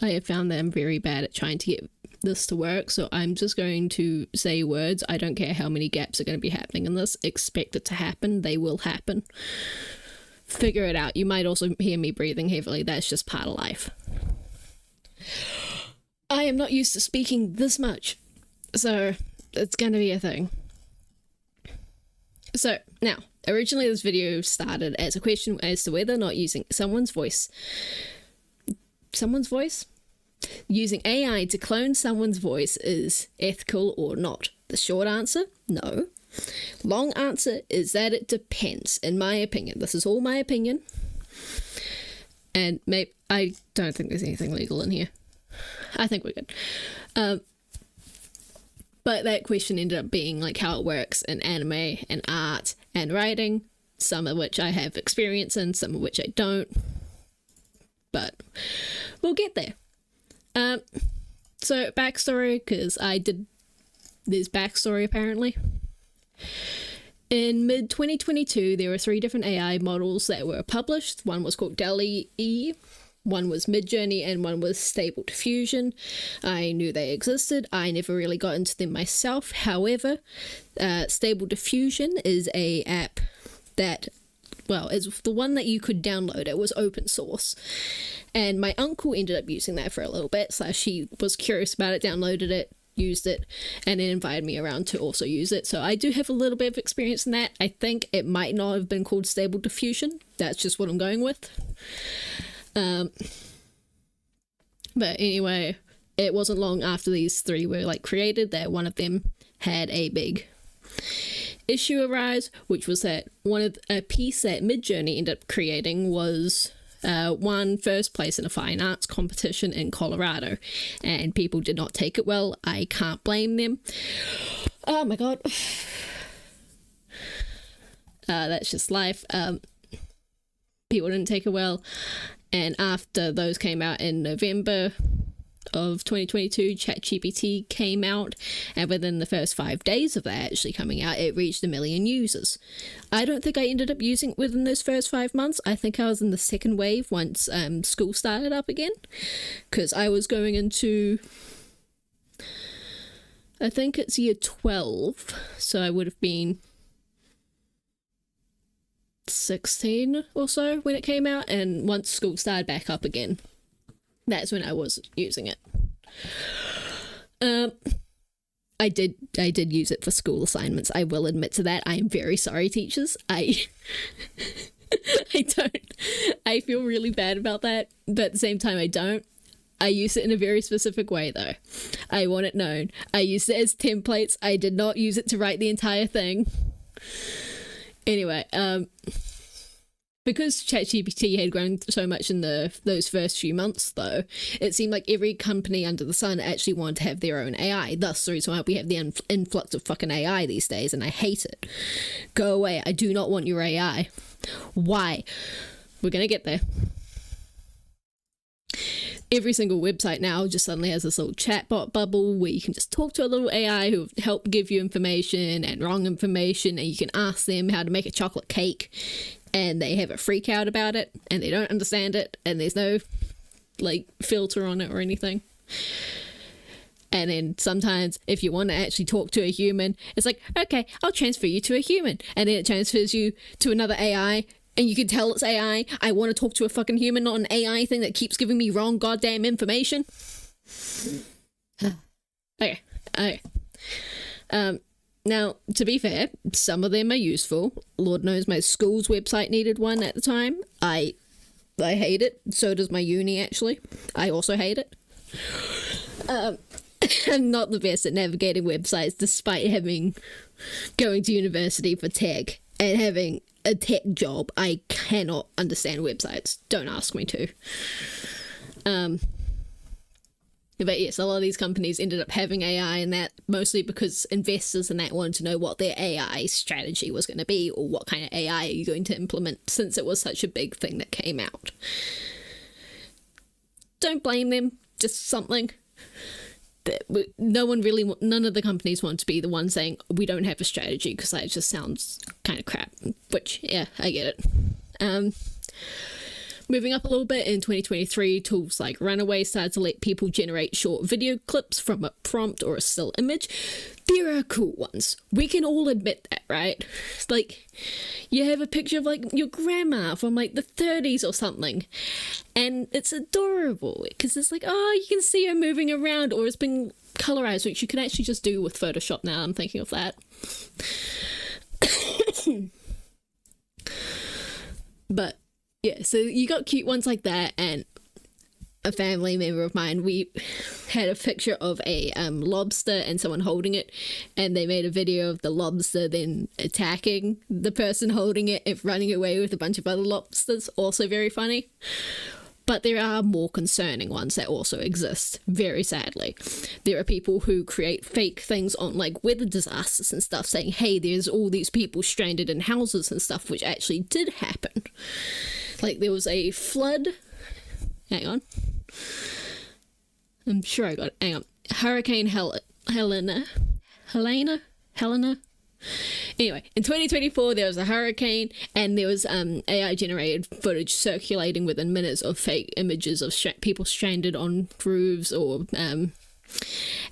I have found that I'm very bad at trying to get this to work, so I'm just going to say words. I don't care how many gaps are going to be happening in this. Expect it to happen. They will happen. Figure it out. You might also hear me breathing heavily. That's just part of life. I am not used to speaking this much, so it's going to be a thing. So, now, originally this video started as a question as to whether or not using someone's voice, using AI to clone someone's voice is ethical or not. The short answer, no. Long answer is that it depends, in my opinion. This is all my opinion. And maybe, I don't think there's anything legal in here. I think we're good. But that question ended up being like how it works in anime and art and writing, some of which I have experience in, some of which I don't. But we'll get there. So backstory, because there's backstory apparently. In mid-2022, there were 3 different AI models that were published. One was called DALL-E, one was Midjourney, and one was Stable Diffusion. I knew they existed. I never really got into them myself. However, Stable Diffusion is a app that, well, it's the one that you could download. It was open source. And my uncle ended up using that for a little bit. So he was curious about it, downloaded it, used it, and then invited me around to also use it. So I do have a little bit of experience in that. I think it might not have been called Stable Diffusion. That's just what I'm going with. But anyway, it wasn't long after these 3 were like created that one of them had a big issue arise, which was that a piece that Midjourney ended up creating was won first place in a fine arts competition in Colorado, and people did not take it well. I can't blame them. Oh my god. That's just life. People didn't take it well, and after those came out in November of 2022, ChatGPT came out, and within the first 5 days of that actually coming out, it reached 1 million users. I don't think I ended up using it within those first 5 months. I think I was in the second wave once school started up again, because I was going into, I think it's year 12, so I would have been 16 or so when it came out, and once school started back up again, that's when I was using it. I did use it for school assignments. I will admit to that. I am very sorry, teachers. I feel really bad about that, but at the same time I don't. I use it in a very specific way though. I want it known. I used it as templates. I did not use it to write the entire thing. Anyway, because ChatGPT had grown so much in those first few months, though, it seemed like every company under the sun actually wanted to have their own AI. Thus, the reason why we have the influx of fucking AI these days, and I hate it. Go away. I do not want your AI. Why? We're gonna get there. Every single website now just suddenly has this little chatbot bubble where you can just talk to a little AI who help give you information and wrong information, and you can ask them how to make a chocolate cake, and they have a freak out about it, and they don't understand it, and there's no like filter on it or anything. And then sometimes if you want to actually talk to a human, it's like, okay, I'll transfer you to a human, and then it transfers you to another AI. And you can tell it's AI. I want to talk to a fucking human, not an AI thing that keeps giving me wrong goddamn information. Okay. Now, to be fair, some of them are useful. Lord knows my school's website needed one at the time. I hate it. So does my uni, actually. I also hate it. I'm not the best at navigating websites, despite going to university for tech and having a tech job. I cannot understand websites. Don't ask me to. But yes, a lot of these companies ended up having AI, and that mostly because investors and that wanted to know what their AI strategy was going to be, or what kind of AI are you going to implement, since it was such a big thing that came out. Don't blame them, just something that none of the companies want to be the one saying we don't have a strategy, because that just sounds kind of crap, which, yeah, I get it. Moving up a little bit, in 2023, tools like Runaway started to let people generate short video clips from a prompt or a still image. There are cool ones. We can all admit that, right? It's like, you have a picture of like your grandma from like the 30s or something, and it's adorable because it's like, oh, you can see her moving around, or it's been colorized, which you can actually just do with Photoshop now. I'm thinking of that. But yeah, so you got cute ones like that, and a family member of mine, we had a picture of a lobster and someone holding it, and they made a video of the lobster then attacking the person holding it and running away with a bunch of other lobsters. Also very funny. But there are more concerning ones that also exist, very sadly. There are people who create fake things on like weather disasters and stuff, saying, hey, there's all these people stranded in houses and stuff, which actually did happen. Like there was a flood. Hang on. I'm sure I got it. Hang on. Hurricane Helena. Anyway, in 2024 there was a hurricane, and there was AI generated footage circulating within minutes of fake images of people stranded on roofs or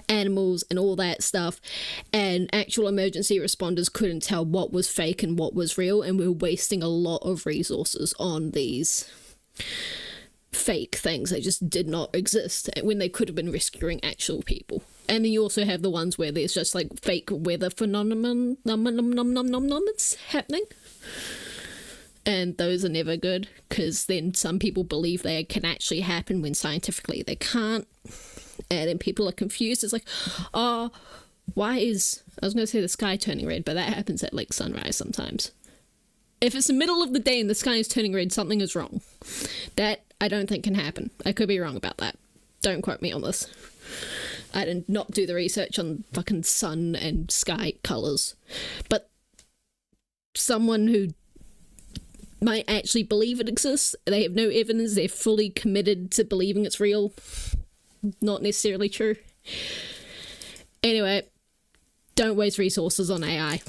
animals and all that stuff, and actual emergency responders couldn't tell what was fake and what was real, and we were wasting a lot of resources on these fake things that just did not exist when they could have been rescuing actual people. And then you also have the ones where there's just like fake weather phenomenon happening, and those are never good, because then some people believe they can actually happen when scientifically they can't, and then people are confused. It's like, oh, why is, I was going to say the sky turning red, but that happens at like sunrise sometimes. If it's the middle of the day and the sky is turning red, something is wrong. That I don't think can happen. I could be wrong about that. Don't quote me on this. I did not do the research on fucking sun and sky colours. But someone who might actually believe it exists, they have no evidence, they're fully committed to believing it's real. Not necessarily true. Anyway, don't waste resources on AI.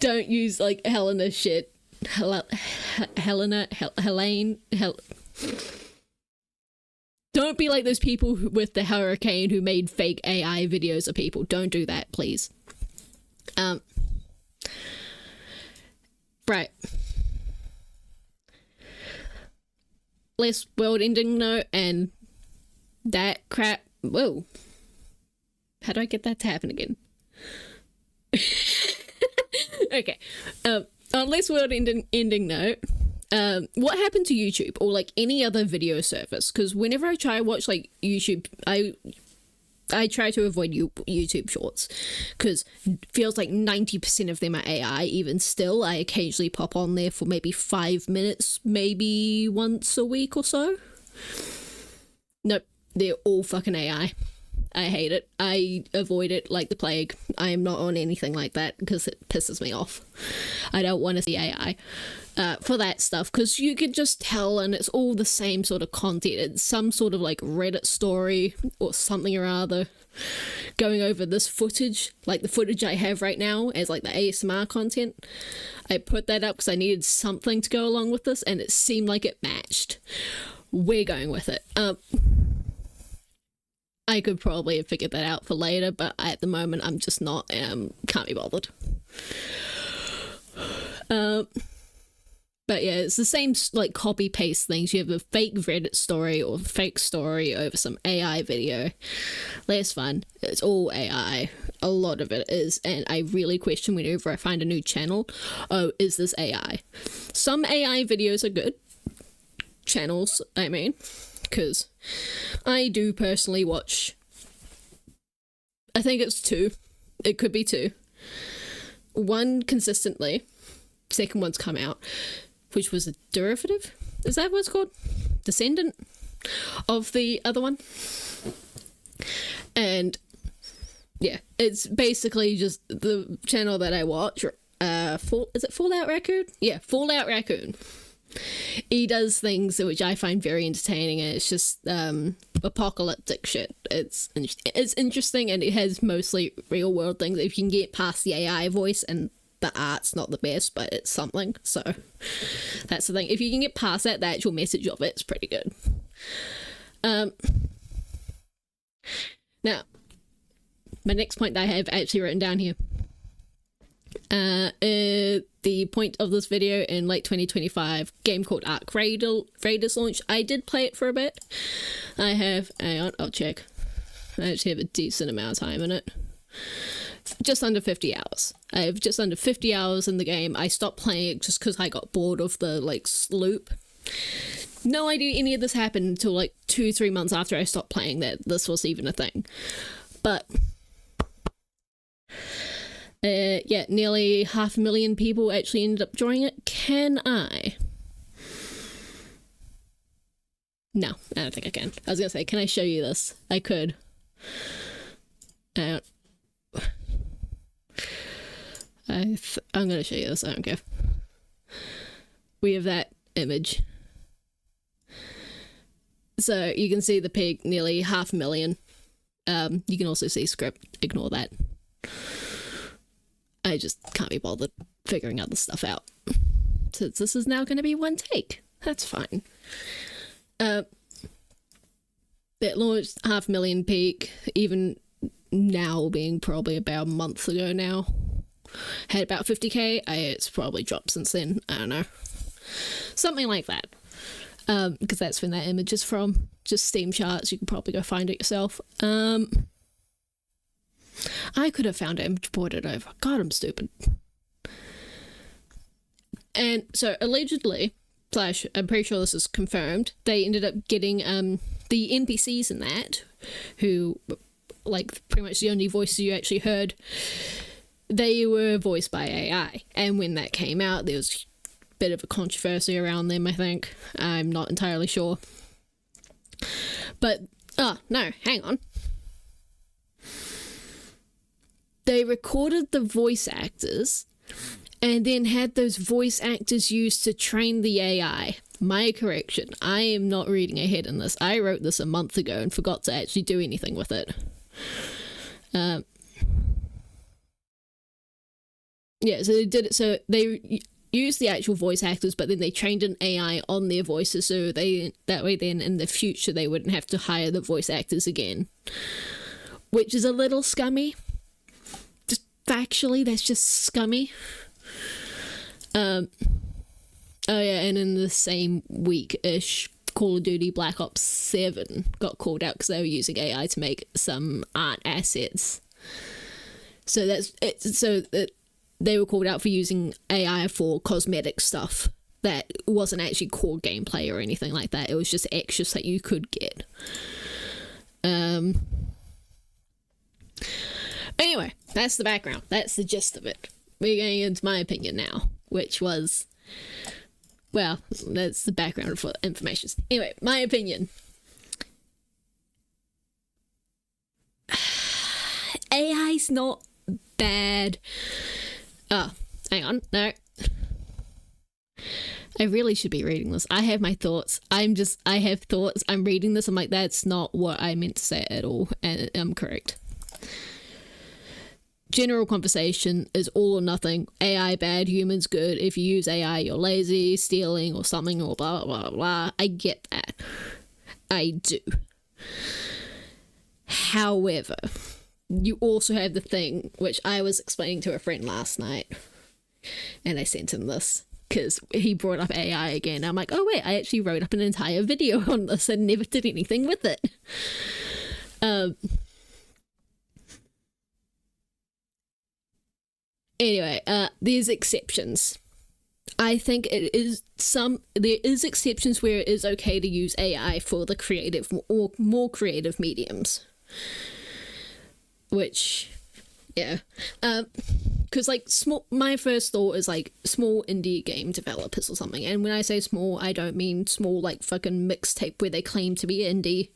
Don't use like Helena shit. Don't be like those people with the hurricane who made fake AI videos of people. Don't do that, please. Right. Less world-ending note and that crap. Whoa. How do I get that to happen again? Okay. On less world-ending note, what happened to YouTube or like any other video service? Because whenever I try to watch like YouTube, I try to avoid YouTube shorts, because it feels like 90% of them are AI. Even still, I occasionally pop on there for maybe 5 minutes, maybe once a week or so. Nope, they're all fucking AI. I hate it. I avoid it like the plague. I am not on anything like that because it pisses me off. I don't want to see AI for that stuff, because you can just tell, and it's all the same sort of content. It's some sort of like Reddit story or something or other going over this footage, like the footage I have right now as like the ASMR content. I put that up because I needed something to go along with this, and it seemed like it matched. We're going with it. I could probably have figured that out for later, but at the moment I'm just not, can't be bothered. But yeah, it's the same like copy paste things. You have a fake Reddit story or fake story over some AI video. Less fun. It's all AI. A lot of it is, and I really question whenever I find a new channel, oh, is this AI? Some AI videos are good. Channels, I mean. Because I do personally watch, I think it's 2. It could be 2. One consistently, second one's come out, which was a derivative? Is that what it's called? Descendant of the other one. And yeah, it's basically just the channel that I watch. Is it Fallout Raccoon? Yeah, Fallout Raccoon. He does things which I find very entertaining, and it's just apocalyptic shit. It's interesting, and it has mostly real world things. If you can get past the AI voice and the art's not the best, but it's something. So that's the thing. If you can get past that, the actual message of it's pretty good. Now, my next point that I have actually written down here. The point of this video in late 2025, game called Ark Raiders launched. I did play it for a bit. Hang on, I'll check. I actually have a decent amount of time in it. Just under 50 hours. I have just under 50 hours in the game. I stopped playing it just because I got bored of the loop. No idea any of this happened until 2-3 months after I stopped playing that this was even a thing. But yeah, nearly 500,000 people actually ended up joining it. Can I? No, I don't think I can. I was gonna say, can I show you this? I could. I'm gonna show you this. I don't care. We have that image. So you can see the pig, nearly 500,000. You can also see script. Ignore that. I just can't be bothered figuring other stuff out. Since this is now going to be one take. That's fine. It launched 500,000 peak, even now being probably about a month ago now. Had about 50k. It's probably dropped since then. I don't know. Something like that. Because that's when that image is from. Just Steam charts. You can probably go find it yourself. I could have found it and brought it over. God, I'm stupid. And so allegedly, I'm pretty sure this is confirmed, they ended up getting the NPCs in that, who, pretty much the only voices you actually heard, they were voiced by AI. And when that came out, there was a bit of a controversy around them, I think. I'm not entirely sure. But, no, hang on. They recorded the voice actors and then had those voice actors used to train the AI. My correction, I am not reading ahead in this. I wrote this a month ago and forgot to actually do anything with it. Yeah, so they did it. So they used the actual voice actors, but then they trained an AI on their voices, so that way then in the future they wouldn't have to hire the voice actors again. Which is a little scummy. Factually, that's just scummy. Oh yeah, and in the same week-ish, Call of Duty Black Ops 7 got called out because they were using AI to make some art assets. So that's it. So they were called out for using AI for cosmetic stuff that wasn't actually core gameplay or anything like that. It was just extras that you could get. Anyway, that's the background. That's the gist of it. We're going into my opinion now, which was, well, that's the background for information. Anyway, my opinion. AI's not bad. Oh, hang on. No. I really should be reading this. I have my thoughts. I have thoughts. I'm reading this. I'm like, that's not what I meant to say at all. And I'm correct. General conversation is all or nothing. AI bad, humans good. If you use AI, you're lazy, stealing, or something, or blah, blah, blah. I get that. I do. However, you also have the thing, which I was explaining to a friend last night, and I sent him this, because he brought up AI again. I'm like, oh wait, I actually wrote up an entire video on this and never did anything with it. Anyway, there's exceptions. I think there is exceptions where it is okay to use AI for the creative or more creative mediums. Which, yeah. Because my first thought is small indie game developers or something. And when I say small, I don't mean small fucking mixtape where they claim to be indie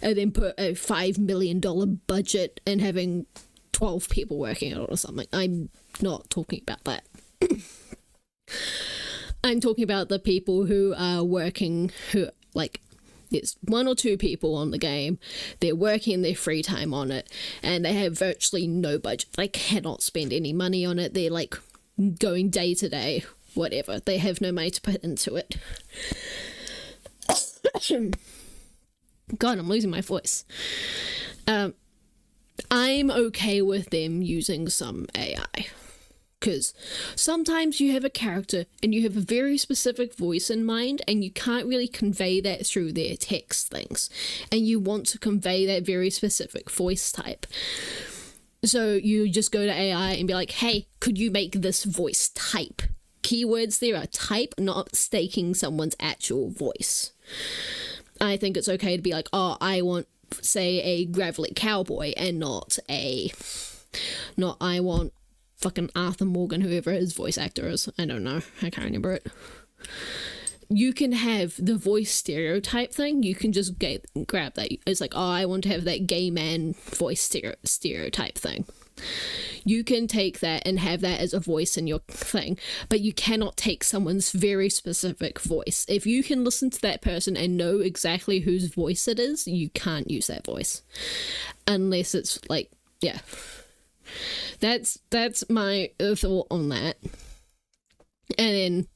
and then put a $5 million budget and having 12 people working on it or something. I'm not talking about that. I'm talking about the people who are working, who there's 1 or 2 people on the game, they're working in their free time on it, and they have virtually no budget. They cannot spend any money on it. They're going day to day, whatever. They have no money to put into it. God, I'm losing my voice. I'm okay with them using some AI. Because sometimes you have a character and you have a very specific voice in mind and you can't really convey that through their text things. And you want to convey that very specific voice type. So you just go to AI and be like, hey, could you make this voice type? Keywords there are type, not staking someone's actual voice. I think it's okay to be like, oh, I want, say, a gravelly cowboy and not I want fucking Arthur Morgan, whoever his voice actor is. I don't know. I can't remember it. You can have the voice stereotype thing. You can just grab that. It's like, oh, I want to have that gay man voice stereotype thing. You can take that and have that as a voice in your thing, but you cannot take someone's very specific voice. If you can listen to that person and know exactly whose voice it is, you can't use that voice. Unless it's like, yeah. That's my thought on that. And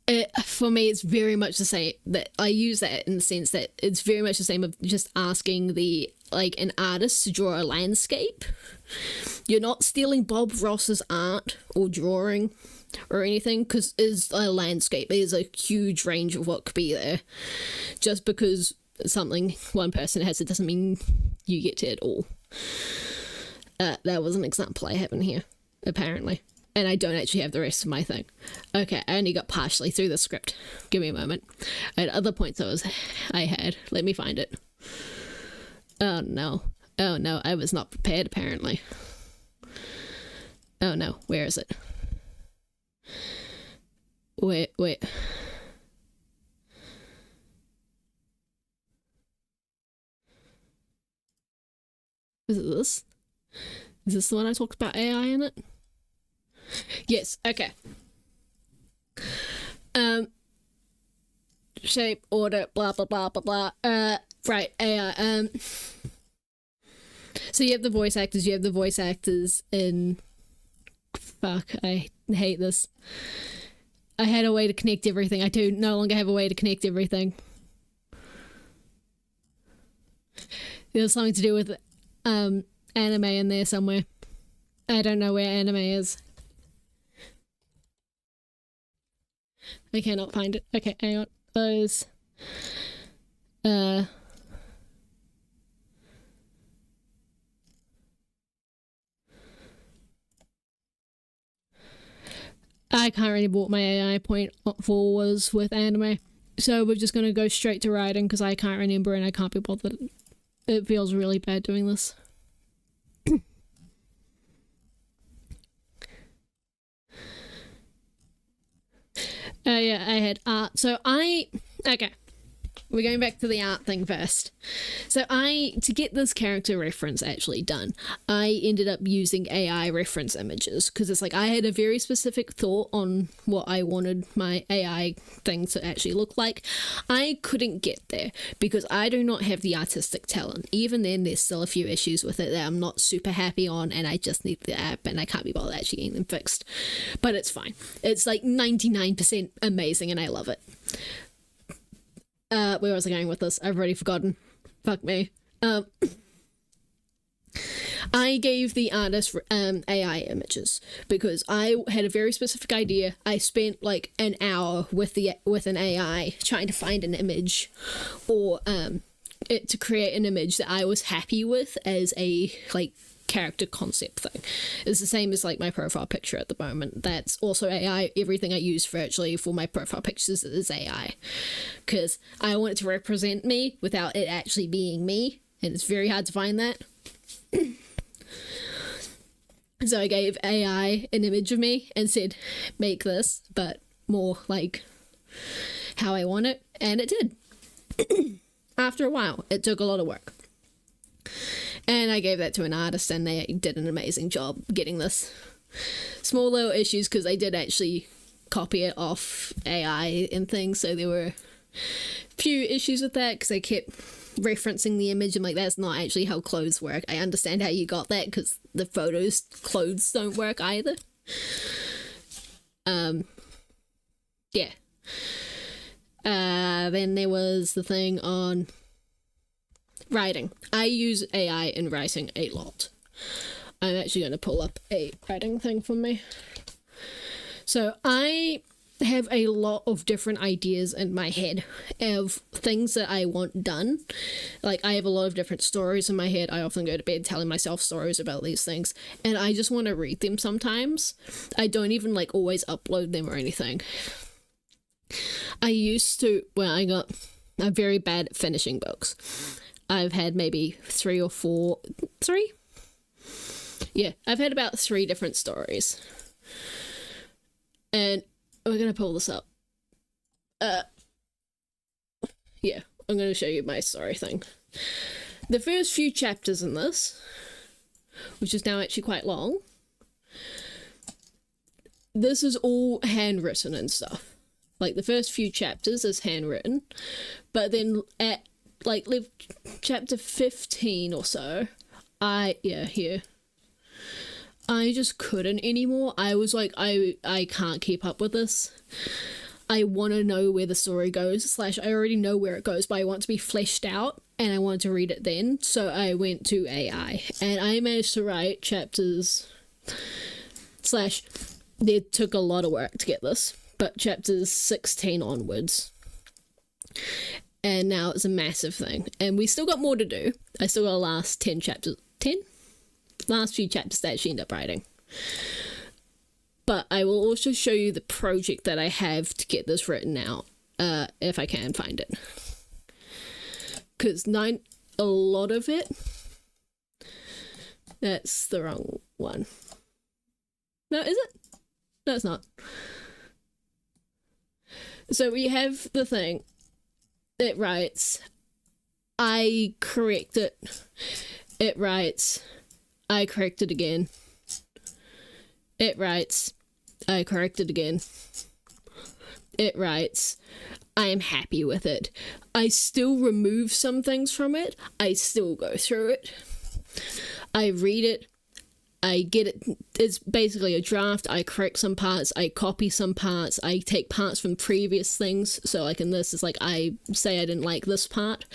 then for me, it's very much the same. That I use that in the sense that it's very much the same of just asking an artist to draw a landscape. You're not stealing Bob Ross's art or drawing or anything, because it's a landscape. There's a huge range of what could be there. Just because something one person has, it doesn't mean you get to it all. That was an example I have in here, apparently. And I don't actually have the rest of my thing. Okay, I only got partially through the script. Give me a moment. I had other points I had. Let me find it. Oh no, I was not prepared, apparently. Oh no, where is it? Wait. Is it this? Is this the one I talked about AI in it? Yes, okay. Shape, order, blah, blah, blah, blah, blah. Right, AI. So you have the voice actors, in... Fuck, I hate this. I had a way to connect everything. I do no longer have a way to connect everything. There's something to do with, anime in there somewhere. I don't know where anime is. I cannot find it. Okay, hang on. Those. I can't remember what my AI point for was with anime. So we're just going to go straight to writing because I can't remember and I can't be bothered. It feels really bad doing this. Yeah, I had art. Okay. We're going back to the art thing first. So to get this character reference actually done, I ended up using AI reference images because it's like I had a very specific thought on what I wanted my AI thing to actually look like. I couldn't get there because I do not have the artistic talent. Even then, there's still a few issues with it that I'm not super happy on, and I just need the app and I can't be bothered actually getting them fixed. But it's fine. It's like 99% amazing and I love it. Where was I going with this? I've already forgotten. Fuck me. I gave the artist AI images because I had a very specific idea. I spent like an hour with an AI trying to find an image or to create an image that I was happy with as a character concept thing. It's the same as my profile picture at the moment. That's also AI. Everything I use virtually for my profile pictures is AI because I want it to represent me without it actually being me, and it's very hard to find that. So I gave AI an image of me and said, make this, but more like how I want it, and it did. After a while, it took a lot of work. And I gave that to an artist and they did an amazing job getting this. Small little issues because they did actually copy it off AI and things, so there were a few issues with that because they kept referencing the image and that's not actually how clothes work. I understand how you got that because the clothes don't work either. Yeah. Then there was the thing on writing. I use AI in writing a lot. I'm actually going to pull up a writing thing for me. So I have a lot of different ideas in my head of things that I want done. Like, I have a lot of different stories in my head. I often go to bed telling myself stories about these things, and I just want to read them sometimes. I don't even like always upload them or anything. I used to, I'm very bad at finishing books. I've had maybe three? Yeah, I've had about 3 different stories. And we're going to pull this up. Yeah, I'm going to show you my story thing. The first few chapters in this, which is now actually quite long, this is all handwritten and stuff. Like, the first few chapters is handwritten, but then at, like, chapter 15 or so, I just couldn't anymore. I was like, I can't keep up with this. I want to know where the story goes, / I already know where it goes, but I want it to be fleshed out, and I want to read it then. So I went to AI, and I managed to write chapters / there took a lot of work to get this, but chapters 16 onwards. And now it's a massive thing. And we still got more to do. I still got the last 10 chapters. 10? Last few chapters that she ended up writing. But I will also show you the project that I have to get this written out, if I can find it. Because a lot of it, that's the wrong one. No, is it? No, it's not. So we have the thing. It writes, I correct it. It writes, I correct it again. It writes, I correct it again. It writes, I am happy with it. I still remove some things from it. I still go through it. I read it. I get it. It's basically a draft. I correct some parts. I copy some parts. I take parts from previous things. So like in this, it's like I say I didn't like this part.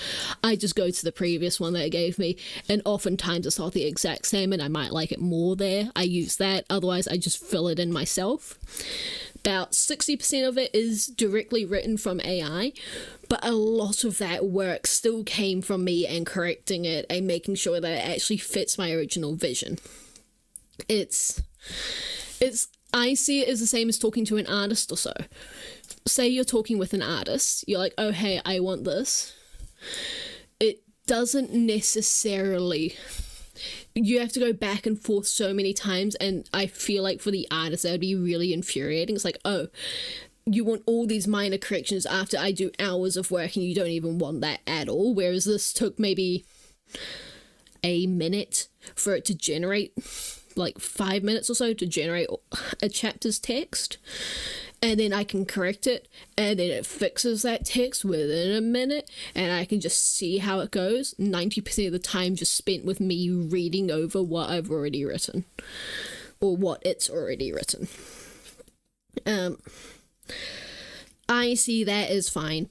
I just go to the previous one that it gave me. And oftentimes it's not the exact same and I might like it more there. I use that. Otherwise, I just fill it in myself. About 60% of it is directly written from AI, but a lot of that work still came from me and correcting it and making sure that it actually fits my original vision. I see it as the same as talking to an artist or so. Say you're talking with an artist, you're like, oh, hey, I want this. It doesn't necessarily, you have to go back and forth so many times, and I feel like for the artist, that would be really infuriating. It's like, oh, you want all these minor corrections after I do hours of work and you don't even want that at all, whereas this took maybe a minute for it to generate, like 5 minutes or so to generate a chapter's text, and then I can correct it and then it fixes that text within a minute and I can just see how it goes. 90% of the time just spent with me reading over what I've already written or what it's already written. I see that as fine.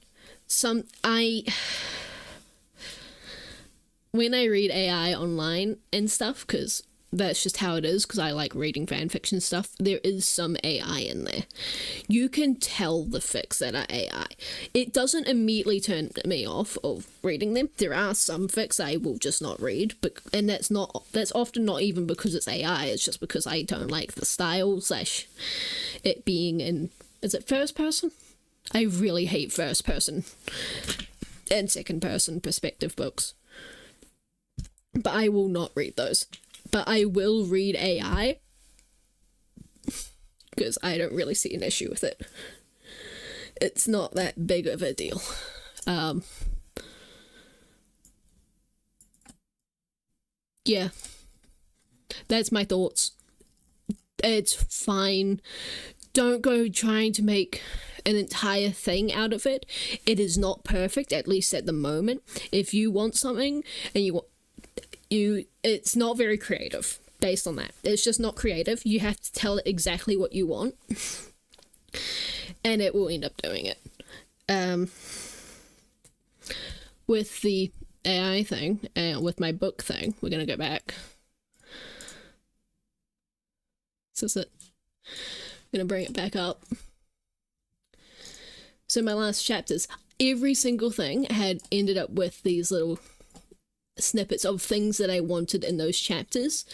When I read AI online and stuff, because that's just how it is, because I like reading fan fiction stuff, there is some AI in there. You can tell the fics that are AI. It doesn't immediately turn me off of reading them. There are some fics I will just not read, but and that's often not even because it's AI, it's just because I don't like the style / it being in, is it first person? I really hate first person and second person perspective books. But I will not read those. But I will read AI because I don't really see an issue with it. It's not that big of a deal. Yeah, that's my thoughts. It's fine. Don't go trying to make an entire thing out of it. It is not perfect, at least at the moment. If you want something and it's not very creative based on that. It's just not creative. You have to tell it exactly what you want. and it will end up doing it. With the AI thing, with my book thing, we're going to go back. This is it. I'm going to bring it back up. So my last chapters, every single thing had ended up with these little snippets of things that I wanted in those chapters,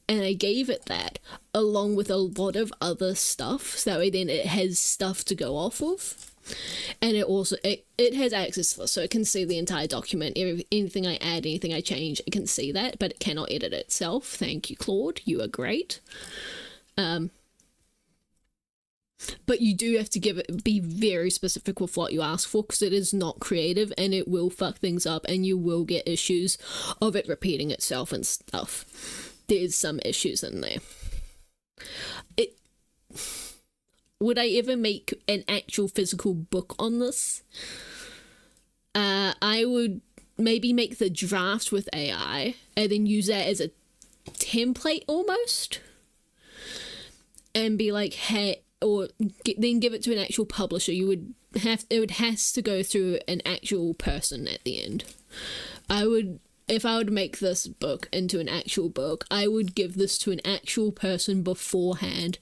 and I gave it that along with a lot of other stuff, so that way then it has stuff to go off of. And it also it has access to this, so it can see the entire document. Anything I add, anything I change, it can see that, but it cannot edit itself. Thank you, Claude, you are great. But you do have to be very specific with what you ask for, because it is not creative and it will fuck things up, and you will get issues of it repeating itself and stuff. There's some issues in there. Would I ever make an actual physical book on this? I would maybe make the draft with AI and then use that as a template almost, and be like, hey, or then give it to an actual publisher. It has to go through an actual person at the end. If I would make this book into an actual book, I would give this to an actual person beforehand.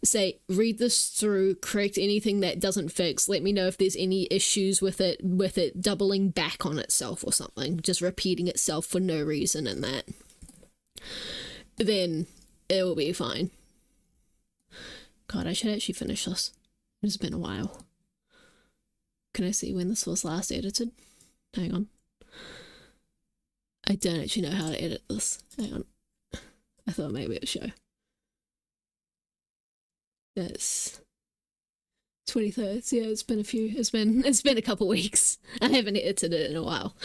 Say, read this through, correct anything that doesn't fix, let me know if there's any issues with it doubling back on itself or something, just repeating itself for no reason in that. Then it will be fine. God, I should actually finish this. It's been a while. Can I see when this was last edited? Hang on. I don't actually know how to edit this. Hang on. I thought maybe it would show. It's 23rd. Yeah, it's been a few. It's been a couple weeks. I haven't edited it in a while.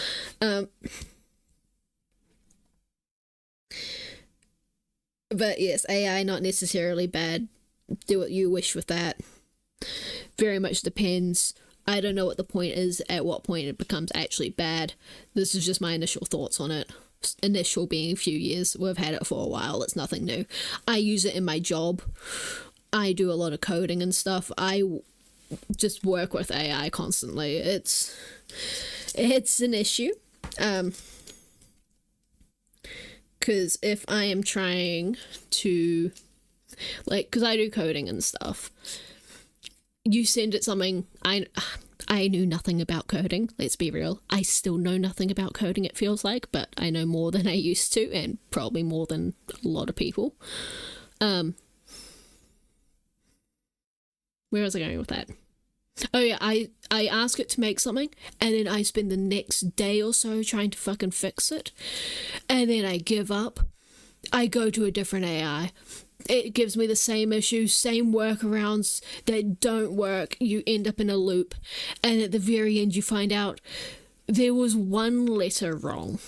But yes, AI not necessarily bad. Do what you wish with that. Very much depends. I don't know what the point is, at what point it becomes actually bad. This is just my initial thoughts on it. Initial being a few years. We've had it for a while. It's nothing new. I use it in my job. I do a lot of coding and stuff. I just work with AI constantly. It's an issue. Because if I am trying to, like, because I do coding and stuff, you send it something, I knew nothing about coding, let's be real. I still know nothing about coding, it feels like, but I know more than I used to, and probably more than a lot of people. Where was I going with that? Oh yeah, I ask it to make something, and then I spend the next day or so trying to fucking fix it, and then I give up. I go to a different AI. It gives me the same issues, same workarounds that don't work. You end up in a loop, and at the very end you find out there was one letter wrong.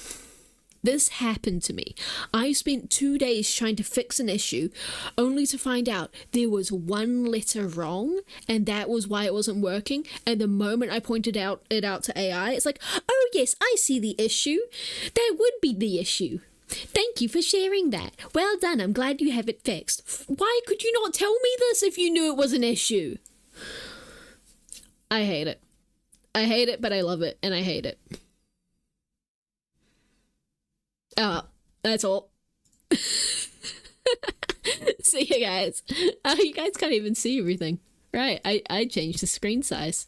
This happened to me. I spent 2 days trying to fix an issue, only to find out there was one letter wrong, and that was why it wasn't working. And the moment I pointed it out to AI, it's like, oh yes, I see the issue. That would be the issue. Thank you for sharing that. Well done, I'm glad you have it fixed. Why could you not tell me this if you knew it was an issue? I hate it. I hate it, but I love it, and I hate it. Oh, that's all. See you guys. You guys can't even see everything. Right, I changed the screen size.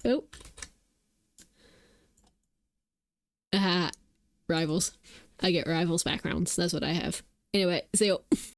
Oh. Rivals. I get rivals backgrounds. That's what I have. Anyway, see you.